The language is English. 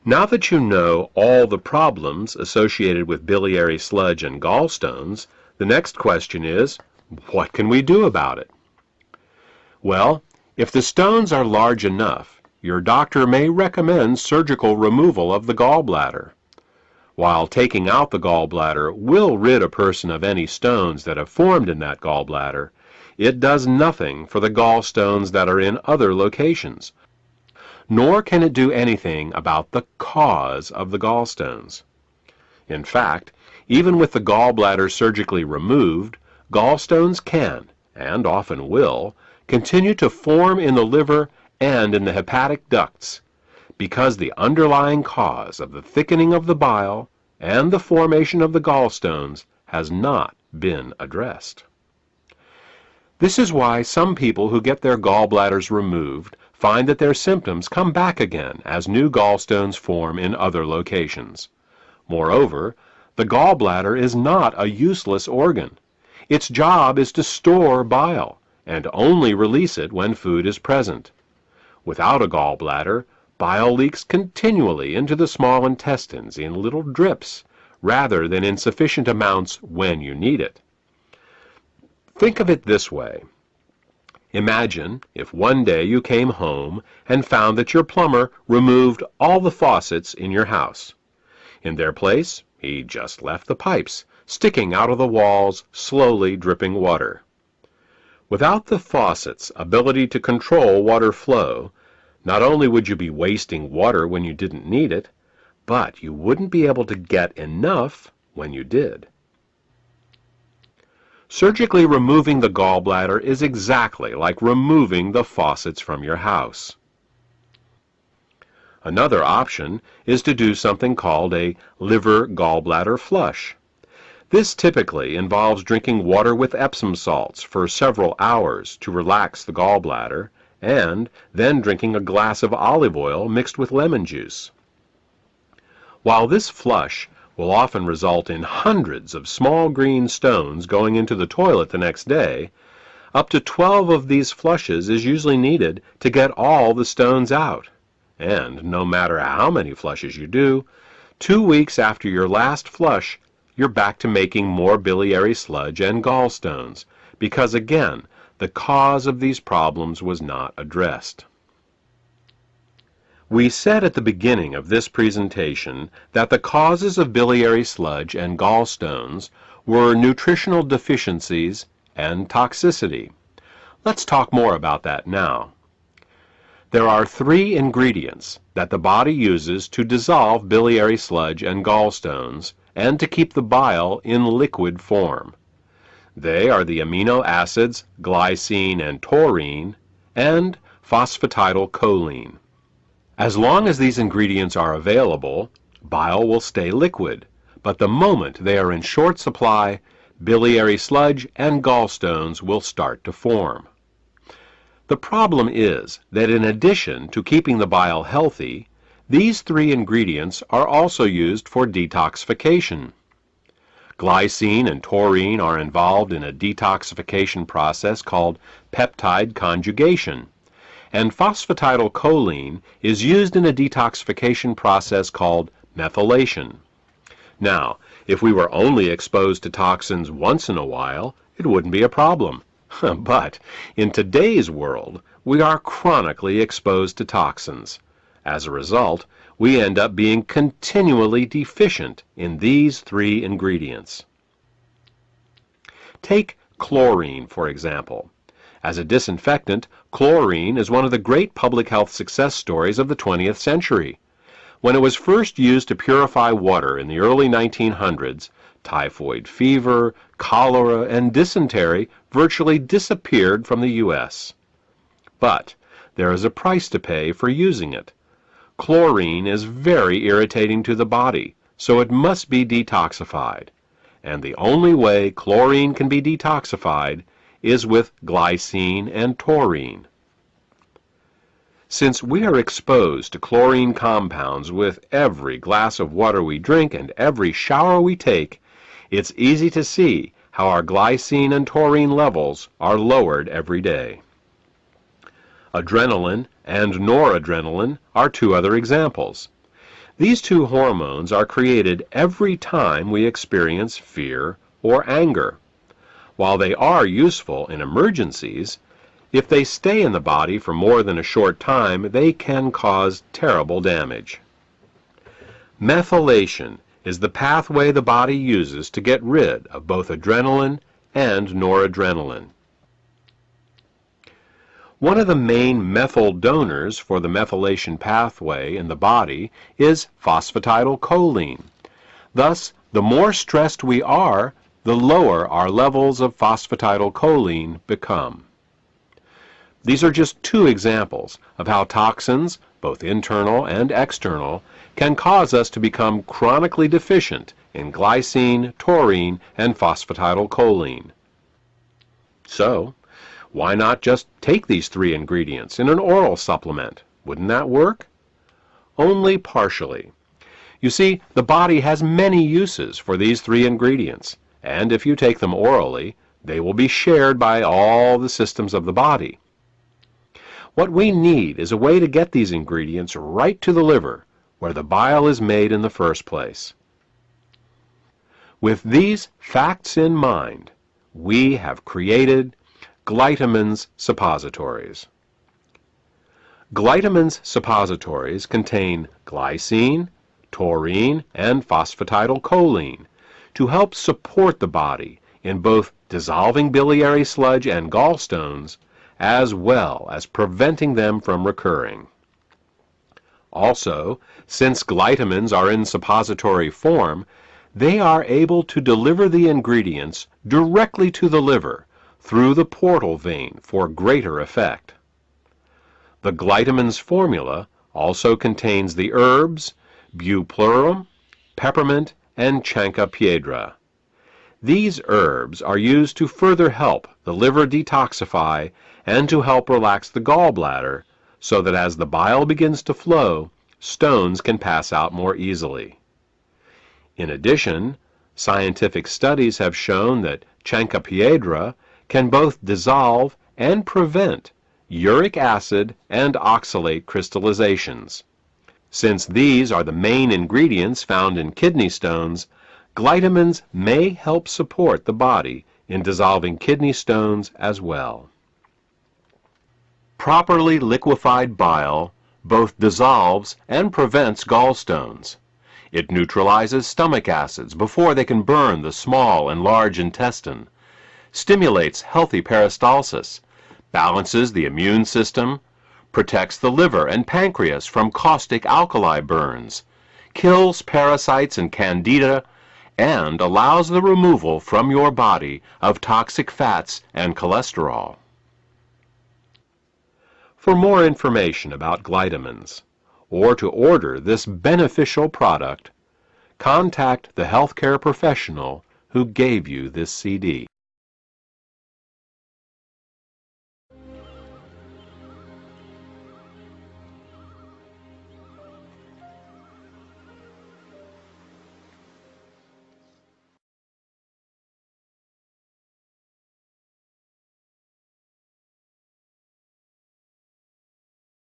Now that you know all the problems associated with biliary sludge and gallstones, the next question is, what can we do about it? Well, if the stones are large enough, your doctor may recommend surgical removal of the gallbladder. While taking out the gallbladder will rid a person of any stones that have formed in that gallbladder, it does nothing for the gallstones that are in other locations, nor can it do anything about the cause of the gallstones. In fact, even with the gallbladder surgically removed, gallstones can, and often will, continue to form in the liver and in the hepatic ducts, because the underlying cause of the thickening of the bile and the formation of the gallstones has not been addressed. This is why some people who get their gallbladders removed find that their symptoms come back again as new gallstones form in other locations. Moreover, the gallbladder is not a useless organ. Its job is to store bile and only release it when food is present. Without a gallbladder, bile leaks continually into the small intestines in little drips, rather than in sufficient amounts when you need it. Think of it this way. Imagine if one day you came home and found that your plumber removed all the faucets in your house. In their place, he just left the pipes, sticking out of the walls, slowly dripping water. Without the faucet's ability to control water flow, not only would you be wasting water when you didn't need it, but you wouldn't be able to get enough when you did. Surgically removing the gallbladder is exactly like removing the faucets from your house. Another option is to do something called a liver gallbladder flush. This typically involves drinking water with Epsom salts for several hours to relax the gallbladder, and then drinking a glass of olive oil mixed with lemon juice. While this flush will often result in hundreds of small green stones going into the toilet the next day, up to 12 of these flushes is usually needed to get all the stones out. And no matter how many flushes you do, 2 weeks after your last flush, you're back to making more biliary sludge and gallstones, because again, the cause of these problems was not addressed. We said at the beginning of this presentation that the causes of biliary sludge and gallstones were nutritional deficiencies and toxicity. Let's talk more about that now. There are 3 ingredients that the body uses to dissolve biliary sludge and gallstones and to keep the bile in liquid form. They are the amino acids glycine and taurine and phosphatidylcholine. As long as these ingredients are available, bile will stay liquid, but the moment they are in short supply, biliary sludge and gallstones will start to form. The problem is that in addition to keeping the bile healthy, these 3 ingredients are also used for detoxification. Glycine and taurine are involved in a detoxification process called peptide conjugation, and phosphatidylcholine is used in a detoxification process called methylation. Now, if we were only exposed to toxins once in a while, it wouldn't be a problem. But in today's world, we are chronically exposed to toxins. As a result, we end up being continually deficient in these 3 ingredients. Take chlorine, for example. As a disinfectant, chlorine is one of the great public health success stories of the 20th century. When it was first used to purify water in the early 1900s, typhoid fever, cholera, and dysentery virtually disappeared from the U.S. But there is a price to pay for using it. Chlorine is very irritating to the body, so it must be detoxified. And the only way chlorine can be detoxified is with glycine and taurine. Since we are exposed to chlorine compounds with every glass of water we drink and every shower we take, it's easy to see how our glycine and taurine levels are lowered every day. Adrenaline and noradrenaline are 2 other examples. These two hormones are created every time we experience fear or anger. While they are useful in emergencies, if they stay in the body for more than a short time, they can cause terrible damage. Methylation is the pathway the body uses to get rid of both adrenaline and noradrenaline. One of the main methyl donors for the methylation pathway in the body is phosphatidylcholine. Thus, the more stressed we are, the lower our levels of phosphatidylcholine become. These are just two examples of how toxins, both internal and external, can cause us to become chronically deficient in glycine, taurine, and phosphatidylcholine. So, why not just take these three ingredients in an oral supplement? Wouldn't that work? Only partially. You see, the body has many uses for these three ingredients, and if you take them orally, they will be shared by all the systems of the body. What we need is a way to get these ingredients right to the liver, where the bile is made in the first place. With these facts in mind, we have created Glytamins suppositories. Glytamins suppositories contain glycine, taurine, and phosphatidylcholine to help support the body in both dissolving biliary sludge and gallstones, as well as preventing them from recurring. Also, since glytamins are in suppository form, they are able to deliver the ingredients directly to the liver through the portal vein for greater effect. The Glytamins formula also contains the herbs Bupleurum, peppermint, and Chancropiedra. These herbs are used to further help the liver detoxify and to help relax the gallbladder so that as the bile begins to flow, stones can pass out more easily. In addition, scientific studies have shown that Chancropiedra can both dissolve and prevent uric acid and oxalate crystallizations. Since these are the main ingredients found in kidney stones, glytamins may help support the body in dissolving kidney stones as well. Properly liquefied bile both dissolves and prevents gallstones. It neutralizes stomach acids before they can burn the small and large intestine, stimulates healthy peristalsis, balances the immune system, protects the liver and pancreas from caustic alkali burns, kills parasites and candida, and allows the removal from your body of toxic fats and cholesterol. For more information about glytamins, or to order this beneficial product, contact the healthcare professional who gave you this CD.